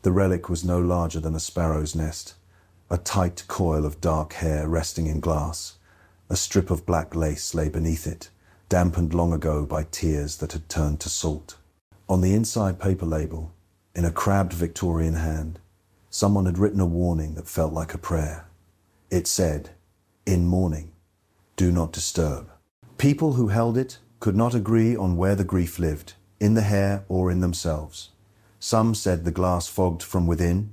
The relic was no larger than a sparrow's nest, a tight coil of dark hair resting in glass. A strip of black lace lay beneath it, dampened long ago by tears that had turned to salt. On the inside paper label, in a crabbed Victorian hand, someone had written a warning that felt like a prayer. It said, "In mourning, do not disturb." People who held it could not agree on where the grief lived, in the hair or in themselves. Some said the glass fogged from within,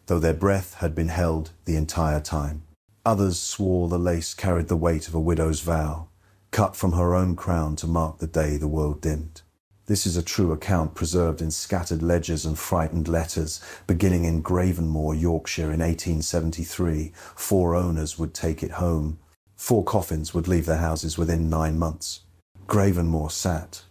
though their breath had been held the entire time. Others swore the lace carried the weight of a widow's vow, cut from her own crown to mark the day the world dimmed. This is a true account preserved in scattered ledgers and frightened letters. Beginning in Gravenmore, Yorkshire in 1873, 4 owners would take it home. 4 coffins would leave their houses within 9 months. Gravenmore sat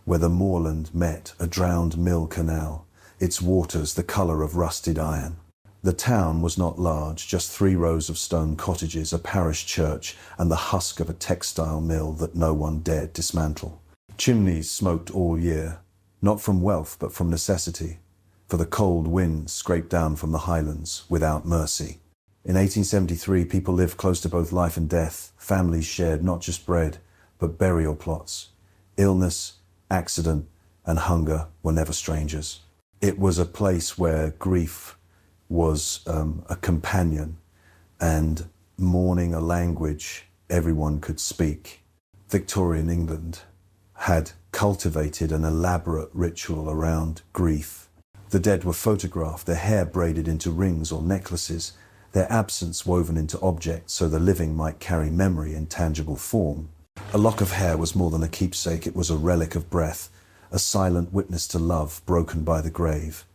where the moorland met a drowned mill canal, its waters the colour of rusted iron. The town was not large, just 3 rows of stone cottages, a parish church, and the husk of a textile mill that no one dared dismantle. Chimneys smoked all year, not from wealth but from necessity, for the cold winds scraped down from the highlands without mercy. In 1873, people lived close to both life and death. Families shared not just bread, but burial plots. Illness, accident, and hunger were never strangers. It was a place where grief was a companion, and mourning a language everyone could speak. Victorian England had cultivated an elaborate ritual around grief. The dead were photographed, their hair braided into rings or necklaces, their absence woven into objects so the living might carry memory in tangible form. A lock of hair was more than a keepsake, it was a relic of breath, a silent witness to love broken by the grave.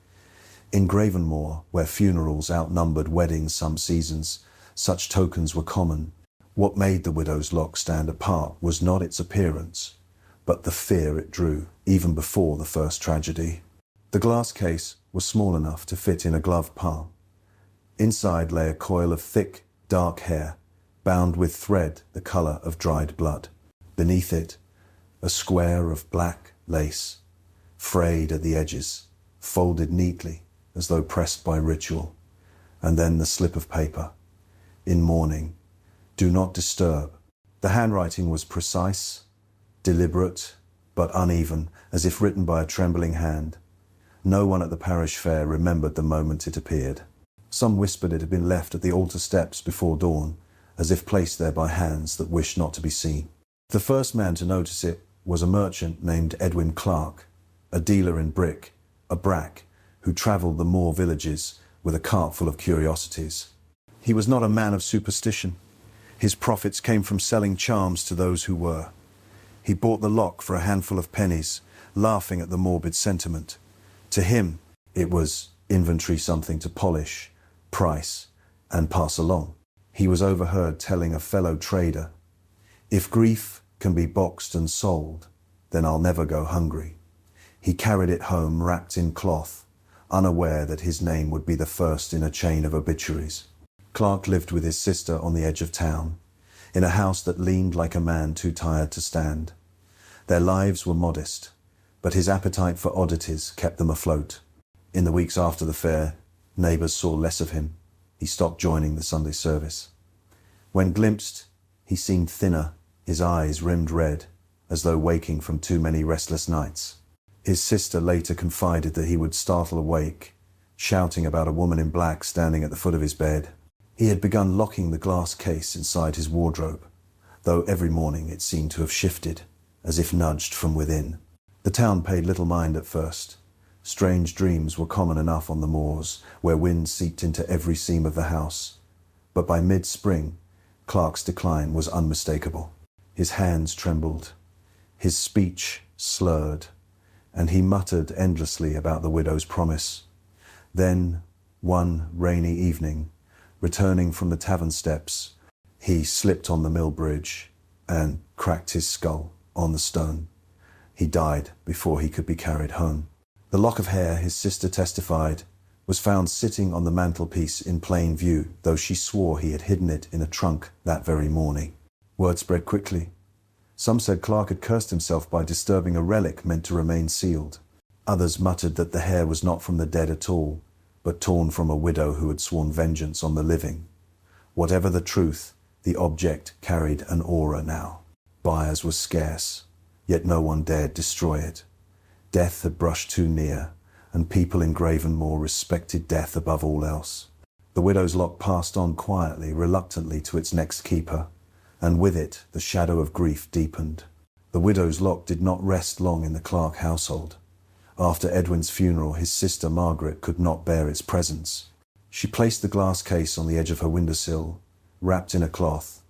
In Gravenmore, where funerals outnumbered weddings some seasons, such tokens were common. What made the widow's lock stand apart was not its appearance, but the fear it drew, even before the first tragedy. The glass case was small enough to fit in a glove palm. Inside lay a coil of thick, dark hair, bound with thread the colour of dried blood. Beneath it, a square of black lace, frayed at the edges, folded neatly as though pressed by ritual, and then the slip of paper. In mourning, do not disturb. The handwriting was precise, deliberate, but uneven, as if written by a trembling hand. No one at the parish fair remembered the moment it appeared. Some whispered it had been left at the altar steps before dawn, as if placed there by hands that wished not to be seen. The first man to notice it was a merchant named Edwin Clark, a dealer in brick, a brack, who travelled the moor villages with a cart full of curiosities. He was not a man of superstition. His profits came from selling charms to those who were. He bought the lock for a handful of pennies, laughing at the morbid sentiment. To him, it was inventory, something to polish, price, and pass along. He was overheard telling a fellow trader, "If grief can be boxed and sold, then I'll never go hungry." He carried it home wrapped in cloth, unaware that his name would be the first in a chain of obituaries. Clark lived with his sister on the edge of town, in a house that leaned like a man too tired to stand. Their lives were modest, but his appetite for oddities kept them afloat. In the weeks after the fair, neighbours saw less of him. He stopped joining the Sunday service. When glimpsed, he seemed thinner, his eyes rimmed red, as though waking from too many restless nights. His sister later confided that he would startle awake, shouting about a woman in black standing at the foot of his bed. He had begun locking the glass case inside his wardrobe, though every morning it seemed to have shifted, as if nudged from within. The town paid little mind at first. Strange dreams were common enough on the moors, where wind seeped into every seam of the house. But by mid-spring, Clark's decline was unmistakable. His hands trembled, his speech slurred, and he muttered endlessly about the widow's promise. Then, one rainy evening, returning from the tavern steps, he slipped on the mill bridge and cracked his skull on the stone. He died before he could be carried home. The lock of hair, his sister testified, was found sitting on the mantelpiece in plain view, though she swore he had hidden it in a trunk that very morning. Word spread quickly. Some said Clark had cursed himself by disturbing a relic meant to remain sealed. Others muttered that the hair was not from the dead at all, but torn from a widow who had sworn vengeance on the living. Whatever the truth, the object carried an aura now. Buyers were scarce, yet no one dared destroy it. Death had brushed too near, and people in Gravenmoor respected death above all else. The widow's lock passed on quietly, reluctantly to its next keeper, and with it the shadow of grief deepened. The widow's lock did not rest long in the Clark household. After Edwin's funeral, his sister Margaret could not bear its presence. She placed the glass case on the edge of her windowsill, wrapped in a cloth,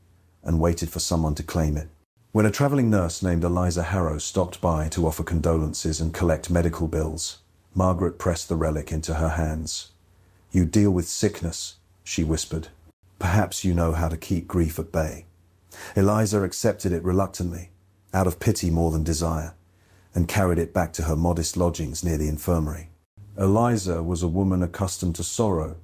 and waited for someone to claim it. When a travelling nurse named Eliza Harrow stopped by to offer condolences and collect medical bills, Margaret pressed the relic into her hands. "You deal with sickness," she whispered. "Perhaps you know how to keep grief at bay." Eliza accepted it reluctantly, out of pity more than desire, and carried it back to her modest lodgings near the infirmary. Eliza was a woman accustomed to sorrow.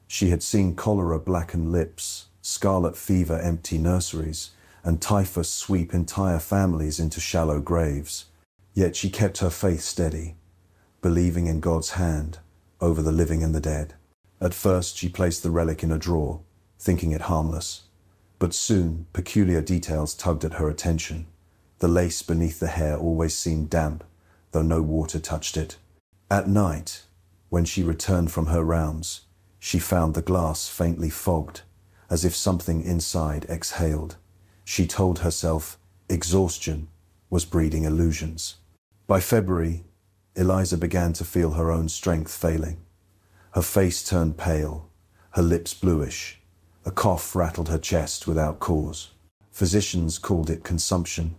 She had seen cholera blacken lips, scarlet fever empty nurseries, and typhus sweep entire families into shallow graves. Yet she kept her faith steady, believing in God's hand over the living and the dead. At first she placed the relic in a drawer, thinking it harmless. But soon peculiar details tugged at her attention. The lace beneath the hair always seemed damp, though no water touched it. At night, when she returned from her rounds, she found the glass faintly fogged, as if something inside exhaled. She told herself exhaustion was breeding illusions. By February, Eliza began to feel her own strength failing. Her face turned pale, her lips bluish. A cough rattled her chest without cause. Physicians called it consumption,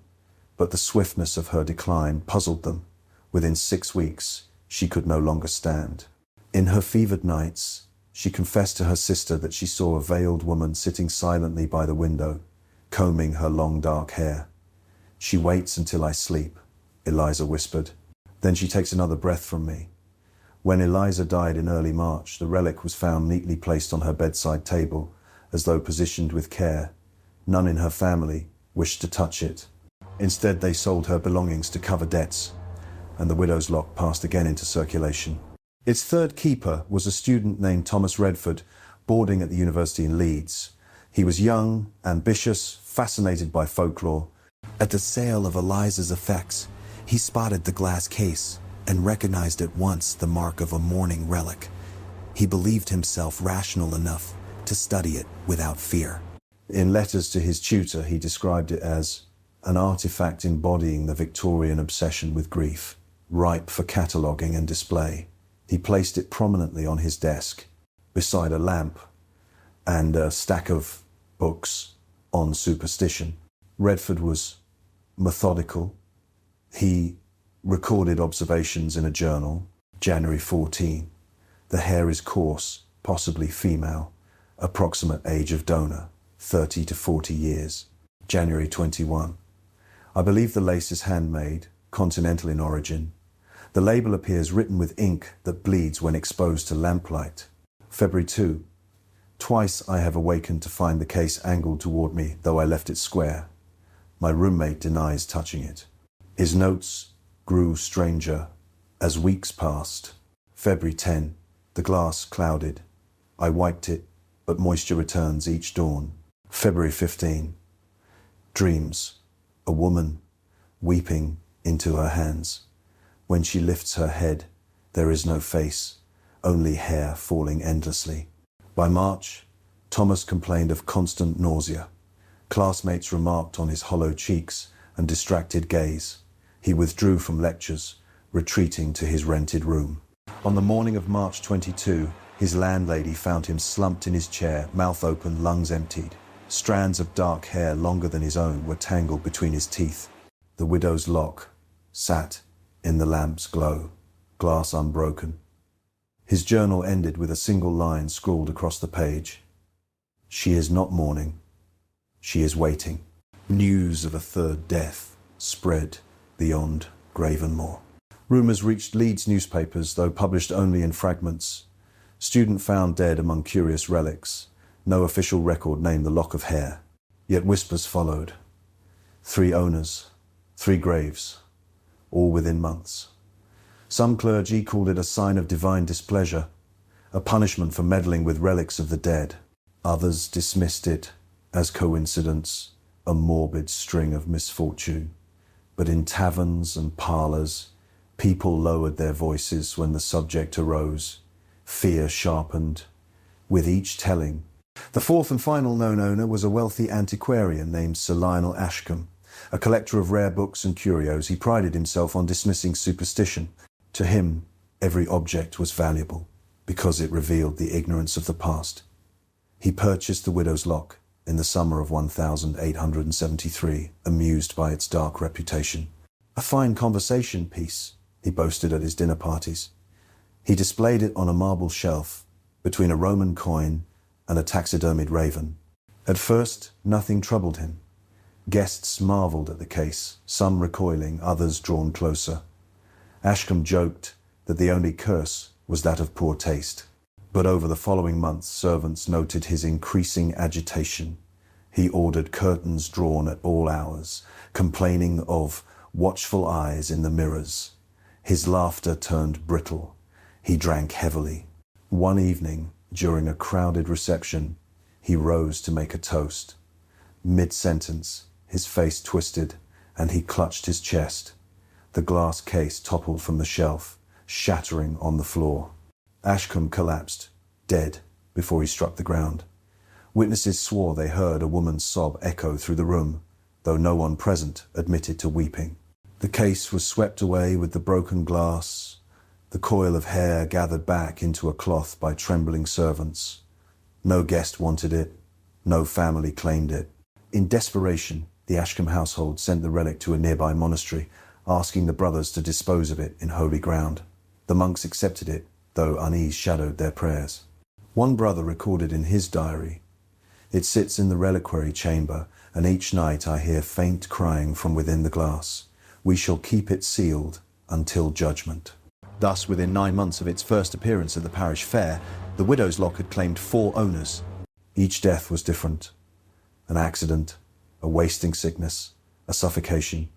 but the swiftness of her decline puzzled them. Within 6 weeks, she could no longer stand. In her fevered nights, she confessed to her sister that she saw a veiled woman sitting silently by the window, combing her long dark hair. "She waits until I sleep," Eliza whispered. "Then she takes another breath from me." When Eliza died in early March, the relic was found neatly placed on her bedside table, as though positioned with care. None in her family wished to touch it. Instead, they sold her belongings to cover debts, and the widow's lock passed again into circulation. Its third keeper was a student named Thomas Redford, boarding at the university in Leeds. He was young, ambitious, fascinated by folklore. At the sale of Eliza's effects, he spotted the glass case and recognized at once the mark of a mourning relic. He believed himself rational enough to study it without fear. In letters to his tutor, he described it as an artifact embodying the Victorian obsession with grief, ripe for cataloguing and display. He placed it prominently on his desk, beside a lamp and a stack of books on superstition. Redford was methodical. He recorded observations in a journal. January 14. The hair is coarse, possibly female. Approximate age of donor, 30 to 40 years. January 21. I believe the lace is handmade, continental in origin. The label appears written with ink that bleeds when exposed to lamplight. February 2. Twice I have awakened to find the case angled toward me, though I left it square. My roommate denies touching it. His notes grew stranger as weeks passed. February 10. The glass clouded. I wiped it, but moisture returns each dawn. February 15. Dreams. A woman weeping into her hands. When she lifts her head, there is no face, only hair falling endlessly. By March, Thomas complained of constant nausea. Classmates remarked on his hollow cheeks and distracted gaze. He withdrew from lectures, retreating to his rented room. On the morning of March 22, his landlady found him slumped in his chair, mouth open, lungs emptied. Strands of dark hair longer than his own were tangled between his teeth. The widow's lock sat in the lamp's glow, glass unbroken. His journal ended with a single line scrawled across the page. She is not mourning. She is waiting. News of a third death spread beyond Gravenmoor. Rumours reached Leeds newspapers, though published only in fragments. Student found dead among curious relics. No official record named the lock of hair. Yet whispers followed. 3 owners, 3 graves, all within months. Some clergy called it a sign of divine displeasure. a punishment for meddling with relics of the dead. Others dismissed it as coincidence, a morbid string of misfortune. But in taverns and parlours, people lowered their voices when the subject arose. Fear sharpened, with each telling. The fourth and final known owner was a wealthy antiquarian named Sir Lionel Ashcombe. A collector of rare books and curios, he prided himself on dismissing superstition. To him, every object was valuable, because it revealed the ignorance of the past. He purchased the Widow's Lock in the summer of 1873, amused by its dark reputation. A fine conversation piece, he boasted at his dinner parties. He displayed it on a marble shelf between a Roman coin and a taxidermied raven. At first, nothing troubled him. Guests marvelled at the case, some recoiling, others drawn closer. Ashcombe joked that the only curse was that of poor taste. But over the following months, servants noted his increasing agitation. He ordered curtains drawn at all hours, complaining of watchful eyes in the mirrors. His laughter turned brittle. He drank heavily. One evening, during a crowded reception, he rose to make a toast. Mid-sentence, his face twisted, and he clutched his chest. The glass case toppled from the shelf, shattering on the floor. Ashcombe collapsed, dead, before he struck the ground. Witnesses swore they heard a woman's sob echo through the room, though no one present admitted to weeping. The case was swept away with the broken glass, the coil of hair gathered back into a cloth by trembling servants. No guest wanted it, no family claimed it. In desperation, the Ashcombe household sent the relic to a nearby monastery, asking the brothers to dispose of it in holy ground. The monks accepted it, though unease shadowed their prayers. One brother recorded in his diary, "It sits in the reliquary chamber, and each night I hear faint crying from within the glass. We shall keep it sealed until judgment." Thus, within 9 months of its first appearance at the parish fair, the Widow's Lock had claimed 4 owners. Each death was different. An accident, a wasting sickness, a suffocation,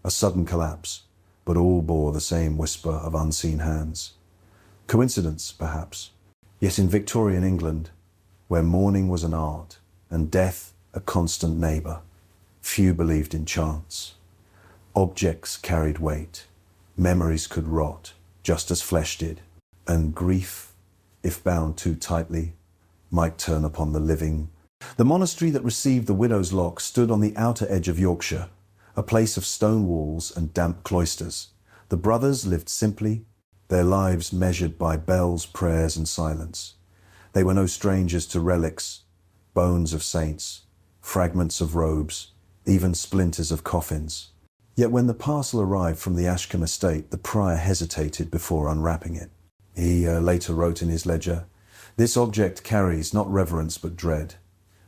a sudden collapse, but all bore the same whisper of unseen hands. Coincidence, perhaps. Yet in Victorian England, where mourning was an art and death a constant neighbour, few believed in chance. Objects carried weight, memories could rot, just as flesh did, and grief, if bound too tightly, might turn upon the living. The monastery that received the Widow's Lock stood on the outer edge of Yorkshire, a place of stone walls and damp cloisters. The brothers lived simply, their lives measured by bells, prayers, and silence. They were no strangers to relics, bones of saints, fragments of robes, even splinters of coffins. Yet when the parcel arrived from the Ashcombe estate, the prior hesitated before unwrapping it. He later wrote in his ledger, "This object carries not reverence but dread.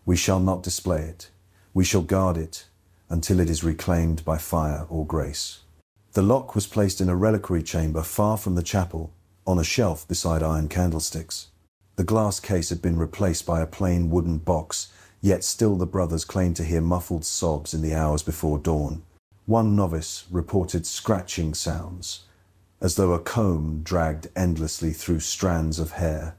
We shall not display it. We shall guard it until it is reclaimed by fire or grace." The lock was placed in a reliquary chamber far from the chapel, on a shelf beside iron candlesticks. The glass case had been replaced by a plain wooden box, yet still the brothers claimed to hear muffled sobs in the hours before dawn. One novice reported scratching sounds, as though a comb dragged endlessly through strands of hair.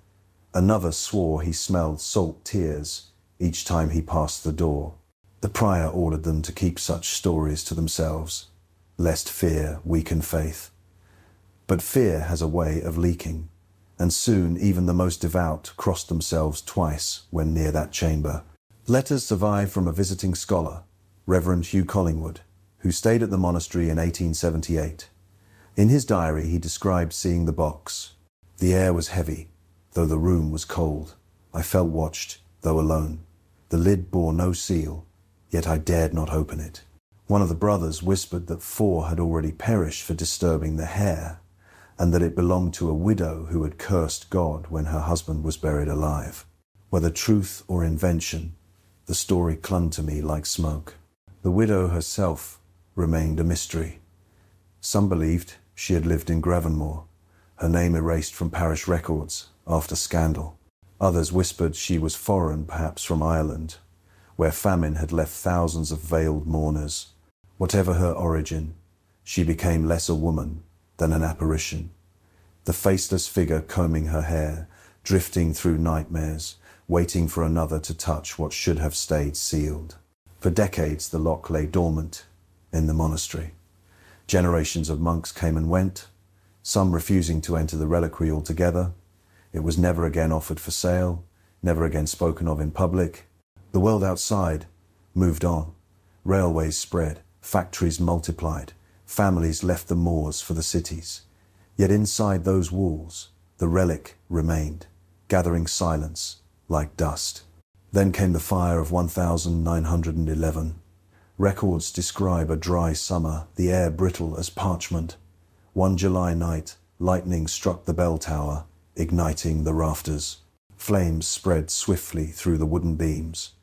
Another swore he smelled salt tears each time he passed the door. The prior ordered them to keep such stories to themselves, lest fear weaken faith. But fear has a way of leaking, and soon even the most devout crossed themselves twice when near that chamber. Letters survive from a visiting scholar, Reverend Hugh Collingwood, who stayed at the monastery in 1878. In his diary, he described seeing the box. "The air was heavy, though the room was cold. I felt watched, though alone. The lid bore no seal, yet I dared not open it." One of the brothers whispered that 4 had already perished for disturbing the hair, and that it belonged to a widow who had cursed God when her husband was buried alive. Whether truth or invention, the story clung to me like smoke. The widow herself remained a mystery. Some believed she had lived in Gravenmore, her name erased from parish records after scandal. Others whispered she was foreign, perhaps from Ireland, where famine had left thousands of veiled mourners. Whatever her origin, she became less a woman than an apparition. The faceless figure combing her hair, drifting through nightmares, waiting for another to touch what should have stayed sealed. For decades, the lock lay dormant in the monastery. Generations of monks came and went, some refusing to enter the reliquary altogether. It was never again offered for sale, never again spoken of in public. The world outside moved on. Railways spread, factories multiplied, families left the moors for the cities. Yet inside those walls, the relic remained, gathering silence like dust. Then came the fire of 1911. Records describe a dry summer, the air brittle as parchment. One July night, lightning struck the bell tower, igniting the rafters. Flames spread swiftly through the wooden beams.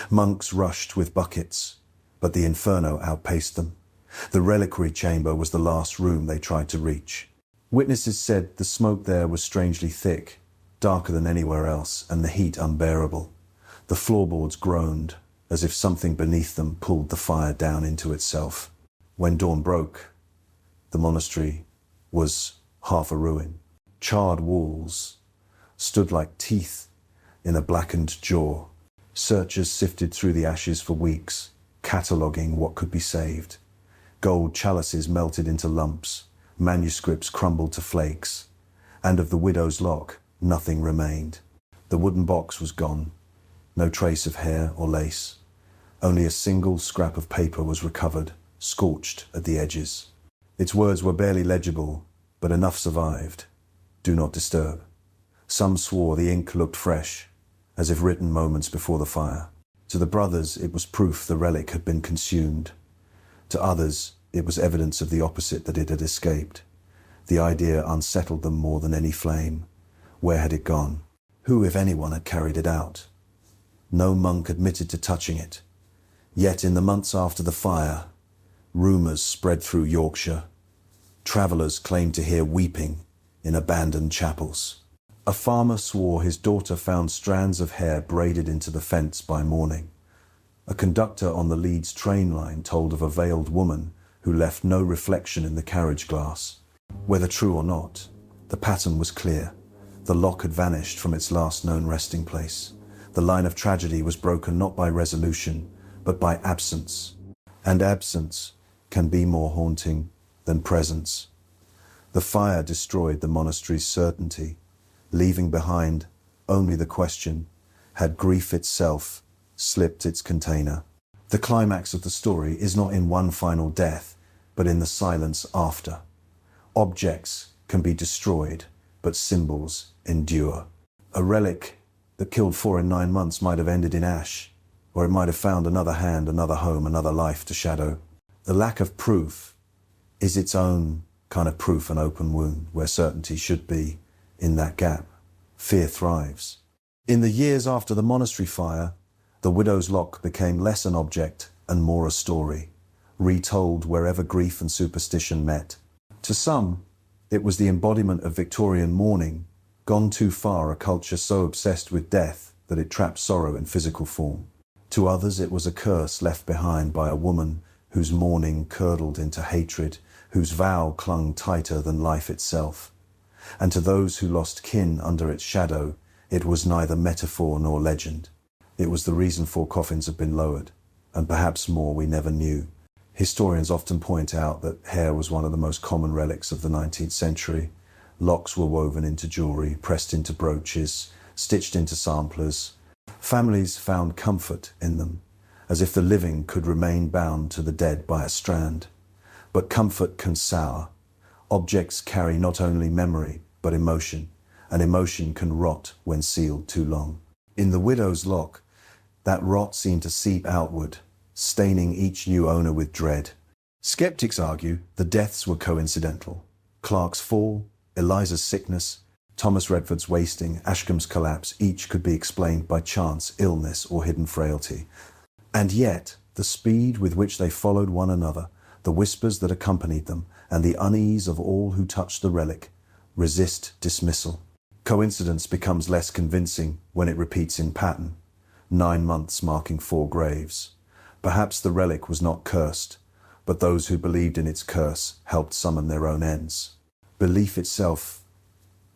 Monks rushed with buckets, but the inferno outpaced them. The reliquary chamber was the last room they tried to reach. Witnesses said the smoke there was strangely thick, darker than anywhere else, and the heat unbearable. The floorboards groaned, as if something beneath them pulled the fire down into itself. When dawn broke, the monastery was half a ruin. Charred walls stood like teeth in a blackened jaw. Searchers sifted through the ashes for weeks, cataloguing what could be saved. Gold chalices melted into lumps, manuscripts crumbled to flakes, and of the widow's lock, nothing remained. The wooden box was gone, no trace of hair or lace. Only a single scrap of paper was recovered, scorched at the edges. Its words were barely legible, but enough survived. Do not disturb. Some swore the ink looked fresh, as if written moments before the fire. To the brothers, it was proof the relic had been consumed. To others, it was evidence of the opposite, that it had escaped. The idea unsettled them more than any flame. Where had it gone? Who, if anyone, had carried it out? No monk admitted to touching it. Yet in the months after the fire, rumours spread through Yorkshire. Travellers claimed to hear weeping in abandoned chapels. A farmer swore his daughter found strands of hair braided into the fence by morning. A conductor on the Leeds train line told of a veiled woman who left no reflection in the carriage glass. Whether true or not, the pattern was clear. The lock had vanished from its last known resting place. The line of tragedy was broken not by resolution, but by absence. And absence can be more haunting than presence. The fire destroyed the monastery's certainty, leaving behind only the question, had grief itself slipped its container? The climax of the story is not in one final death, but in the silence after. Objects can be destroyed, but symbols endure. A relic that killed 4 in 9 months might have ended in ash, or it might have found another hand, another home, another life to shadow. The lack of proof is its own kind of proof, an open wound, where certainty should be. In that gap, fear thrives. In the years after the monastery fire, the widow's lock became less an object and more a story, retold wherever grief and superstition met. To some, it was the embodiment of Victorian mourning, gone too far, a culture so obsessed with death that it trapped sorrow in physical form. To others, it was a curse left behind by a woman whose mourning curdled into hatred, whose vow clung tighter than life itself. And to those who lost kin under its shadow, it was neither metaphor nor legend. It was the reason 4 coffins had been lowered, and perhaps more we never knew. Historians often point out that hair was one of the most common relics of the 19th century. Locks were woven into jewellery, pressed into brooches, stitched into samplers. Families found comfort in them, as if the living could remain bound to the dead by a strand. But comfort can sour. Objects carry not only memory, but emotion, and emotion can rot when sealed too long. In the widow's lock, that rot seemed to seep outward, staining each new owner with dread. Skeptics argue the deaths were coincidental. Clark's fall, Eliza's sickness, Thomas Redford's wasting, Ashcombe's collapse, each could be explained by chance, illness, or hidden frailty. And yet, the speed with which they followed one another, the whispers that accompanied them, and the unease of all who touched the relic, resist dismissal. Coincidence becomes less convincing when it repeats in pattern, 9 months marking 4 graves. Perhaps the relic was not cursed, but those who believed in its curse helped summon their own ends. Belief itself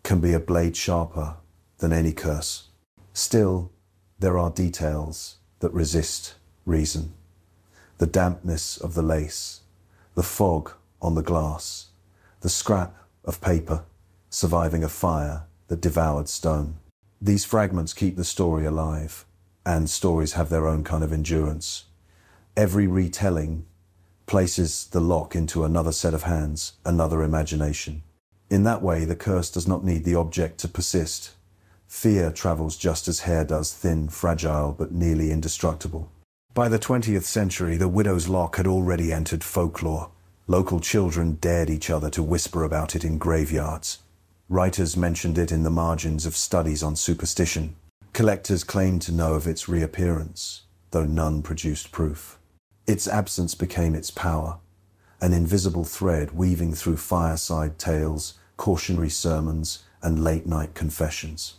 can be a blade sharper than any curse. Still, there are details that resist reason. The dampness of the lace, the fog on the glass, the scrap of paper surviving a fire that devoured stone. These fragments keep the story alive, and stories have their own kind of endurance. Every retelling places the lock into another set of hands, another imagination. In that way, the curse does not need the object to persist. Fear travels just as hair does, thin, fragile, but nearly indestructible. By the 20th century, the widow's lock had already entered folklore. Local children dared each other to whisper about it in graveyards. Writers mentioned it in the margins of studies on superstition. Collectors claimed to know of its reappearance, though none produced proof. Its absence became its power, an invisible thread weaving through fireside tales, cautionary sermons, and late-night confessions.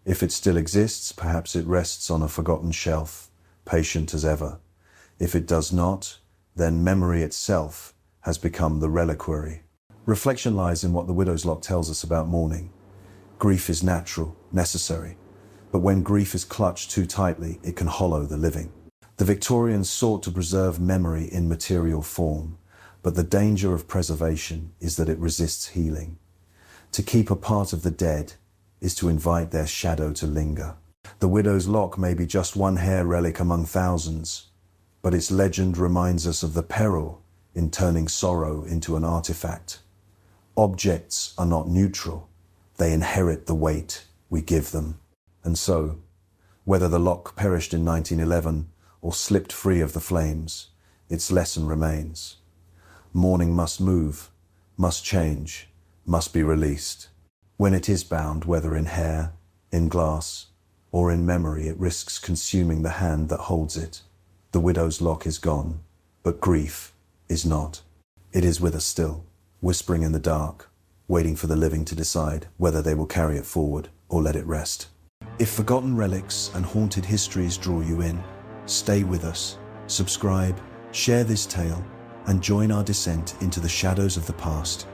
If it still exists, perhaps it rests on a forgotten shelf, patient as ever. If it does not, then memory itself has become the reliquary. Reflection lies in what the widow's lock tells us about mourning. Grief is natural, necessary, but when grief is clutched too tightly, it can hollow the living. The Victorians sought to preserve memory in material form, but the danger of preservation is that it resists healing. To keep a part of the dead is to invite their shadow to linger. The widow's lock may be just one hair relic among thousands, but its legend reminds us of the peril in turning sorrow into an artifact. Objects are not neutral, they inherit the weight we give them. And so, whether the lock perished in 1911 or slipped free of the flames, its lesson remains. Mourning must move, must change, must be released. When it is bound, whether in hair, in glass, or in memory, it risks consuming the hand that holds it. The widow's lock is gone, but grief is not. It is with us still, whispering in the dark, waiting for the living to decide whether they will carry it forward or let it rest. If forgotten relics and haunted histories draw you in, stay with us, subscribe, share this tale, and join our descent into the shadows of the past.